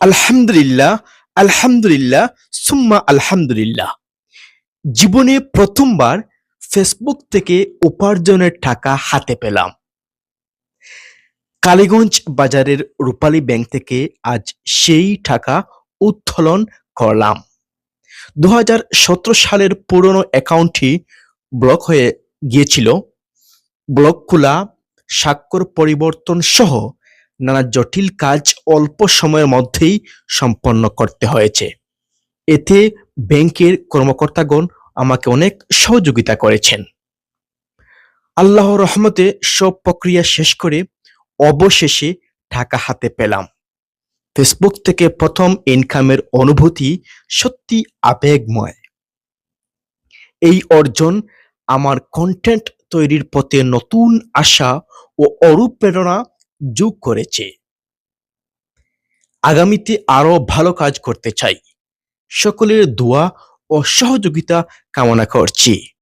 আলহামদুলিল্লাহ, আলহামদুলিল্লাহ, সুম্মা আলহামদুলিল্লাহ। জীবনে প্রথমবার ফেসবুক থেকে উপার্জনের টাকা হাতে পেলাম। কালীগঞ্জ বাজারের রূপালী ব্যাংক থেকে আজ সেই টাকা উত্তোলন করলাম। 2017 সালের পুরনো অ্যাকাউন্টটি ব্লক হয়ে গিয়েছিল। ব্লক খোলা, স্বাক্ষর পরিবর্তন সহ নানা জটিল কাজ অল্প সময়ের মধ্যেই সম্পন্ন করতে হয়েছে। এতে ব্যাংকের কর্মকর্তাগণ আমাকে অনেক সহযোগিতা করেছেন। আল্লাহর রহমতে সব প্রক্রিয়া শেষ করে অবশেষে টাকা হাতে পেলাম। ফেসবুক থেকে প্রথম ইনকামের অনুভূতি সত্যি আবেগময়। এই অর্জন আমার কন্টেন্ট তৈরির পথে নতুন আশা ও অনুপ্রেরণা যোগ করেছে। আগামীতে আরো ভালো কাজ করতে চাই। সকলের দোয়া ও সহযোগিতা কামনা করছি।